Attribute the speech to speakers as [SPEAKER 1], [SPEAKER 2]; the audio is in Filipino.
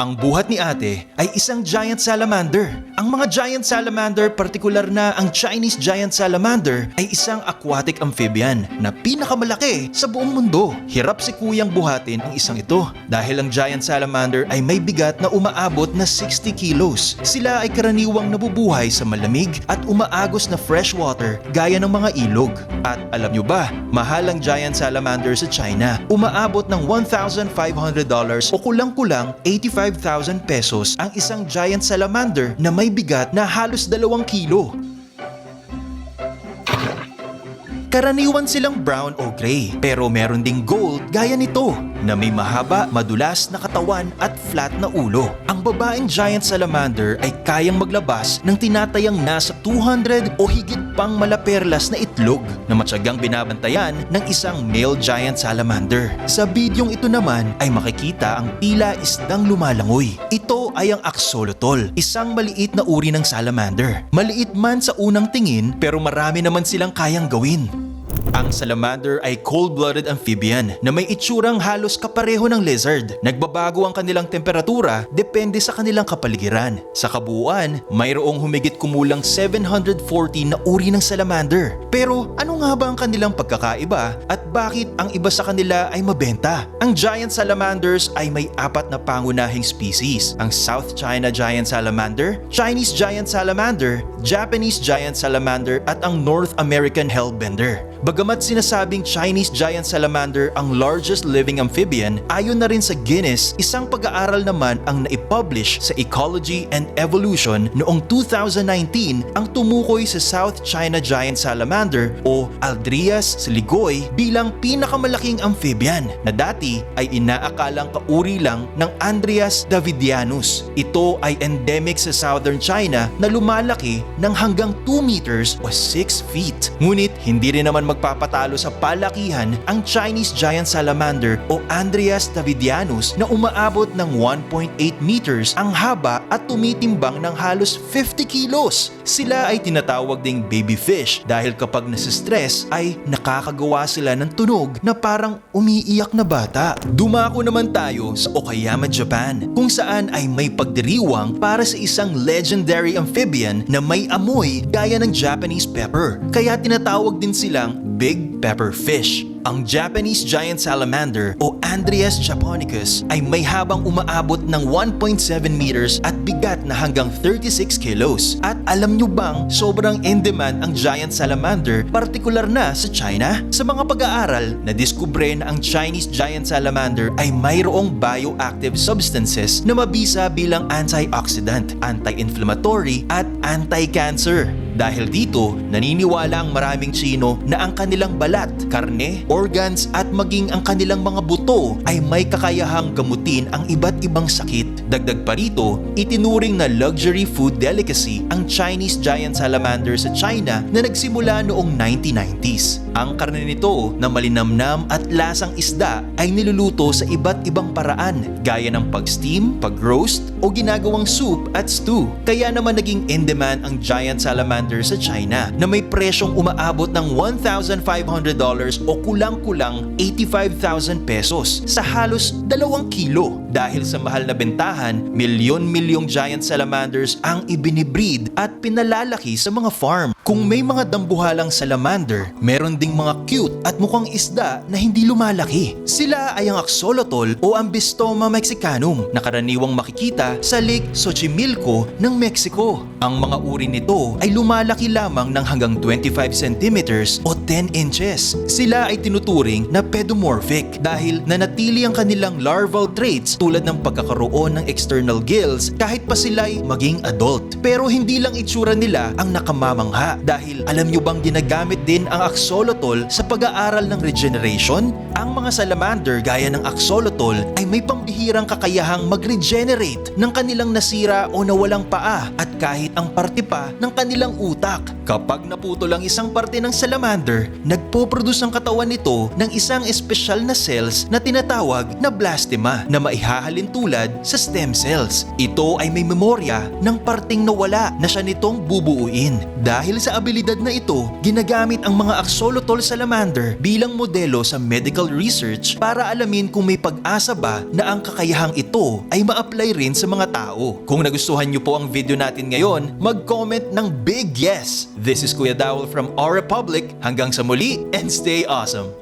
[SPEAKER 1] Ang buhat ni ate ay isang giant salamander. Ang mga giant salamander, partikular na ang Chinese giant salamander, ay isang aquatic amphibian na pinakamalaki sa buong mundo. Hirap si kuyang buhatin ang isang ito dahil ang giant salamander ay may bigat na umaabot na 60 kilos. Sila ay karaniwang nabubuhay sa malamig at umaagos na freshwater gaya ng mga ilog. At alam nyo ba, mahal ang giant salamander sa China. Umaabot ng $1,500 o kulang-kulang 85,000 pesos ang isang giant salamander na may bigat na halos 2 kilo. Karaniwan silang brown o gray, pero meron ding gold gaya nito na may mahaba, madulas na katawan at flat na ulo. Ang babaeng giant salamander ay kayang maglabas ng tinatayang nasa 200 o higit pang malaperlas na itlog na matyagang binabantayan ng isang male giant salamander. Sa bidyong ito naman ay makikita ang tila isdang lumalangoy. Ito ay ang axolotl, isang maliit na uri ng salamander. Maliit man sa unang tingin pero marami naman silang kayang gawin. Ang salamander ay cold-blooded amphibian na may itsurang halos kapareho ng lizard. Nagbabago ang kanilang temperatura depende sa kanilang kapaligiran. Sa kabuuan, mayroong humigit kumulang 740 na uri ng salamander. Pero ano nga ba ang kanilang pagkakaiba at bakit ang iba sa kanila ay mabenta? Ang giant salamanders ay may 4 na pangunahing species. Ang South China giant salamander, Chinese giant salamander, Japanese giant salamander at ang North American hellbender. Bagamat sinasabing Chinese giant salamander ang largest living amphibian, ayon na rin sa Guinness, isang pag-aaral naman ang naipublish sa Ecology and Evolution noong 2019 ang tumukoy sa South China giant salamander o Aldrias siligoy bilang pinakamalaking amphibian na dati ay inaakalang kauri lang ng Andrias davidianus. Ito ay endemic sa southern China na lumalaki ng hanggang 2 meters o 6 feet. Ngunit hindi rin naman magpapatalo sa palakihan ang Chinese giant salamander o Andrias davidianus na umaabot ng 1.8 meters ang haba at tumitimbang ng halos 50 kilos. Sila ay tinatawag ding baby fish dahil kapag nasistress ay nakakagawa sila ng tunog na parang umiiyak na bata. Dumako naman tayo sa Okayama, Japan, kung saan ay may pagdiriwang para sa isang legendary amphibian na may amoy gaya ng Japanese pepper. Kaya tinatawag din silang big pepper fish. Ang Japanese giant salamander o Andrias japonicus ay may habang umaabot ng 1.7 meters at bigat na hanggang 36 kilos. At alam nyo bang sobrang in-demand ang giant salamander, partikular na sa China? Sa mga pag-aaral, nadiskubre na ang Chinese giant salamander ay mayroong bioactive substances na mabisa bilang antioxidant, anti-inflammatory at anti-cancer. Dahil dito, naniniwala ang maraming Tsino na ang kanilang balat, karne, organs at maging ang kanilang mga buto ay may kakayahang gamutin ang iba't ibang sakit. Dagdag pa rito, itinuring na luxury food delicacy ang Chinese giant salamander sa China na nagsimula noong 1990s. Ang karne nito na malinamnam at lasang isda ay niluluto sa iba't ibang paraan gaya ng pag-steam, pag-roast o ginagawang soup at stew. Kaya naman naging in-demand ang giant salamander sa China na may presyong umaabot ng $1,500 o kulang-kulang 85,000 pesos sa halos 2 kilo. Dahil sa mahal na bentahan, milyon-milyong giant salamanders ang ibinibreed at pinalalaki sa mga farm. Kung may mga dambuhalang salamander, meron ding mga cute at mukhang isda na hindi lumalaki. Sila ay ang axolotl o ang Ambystoma mexicanum na karaniwang makikita sa Lake Xochimilco ng Mexico. Ang mga uri nito ay lumalaki lamang ng hanggang 25 centimeters o 10 inches. Sila ay tinuturing na pedomorphic dahil nanatili ang kanilang larval traits tulad ng pagkakaroon ng external gills kahit pa sila'y maging adult. Pero hindi lang itsura nila ang nakamamangha dahil alam nyo bang ginagamit din ang axolotl sa pag-aaral ng regeneration? Ang mga salamander gaya ng axolotl ay may pambihirang kakayahang mag-regenerate ng kanilang nasira o nawalang paa at kahit ang parte pa ng kanilang utak. Kapag naputol ang isang parte ng salamander, nagpo-produce ang katawan nito ng isang espesyal na cells na tinatawag na blastema na naghahalin tulad sa stem cells. Ito ay may memorya ng parteng nawala na siya nitong bubuuin. Dahil sa abilidad na ito, ginagamit ang mga axolotl salamander bilang modelo sa medical research para alamin kung may pag-asa ba na ang kakayahang ito ay ma-apply rin sa mga tao. Kung nagustuhan niyo po ang video natin ngayon, mag-comment ng big yes! This is Kuya Dowell from Our Republic. Hanggang sa muli and stay awesome!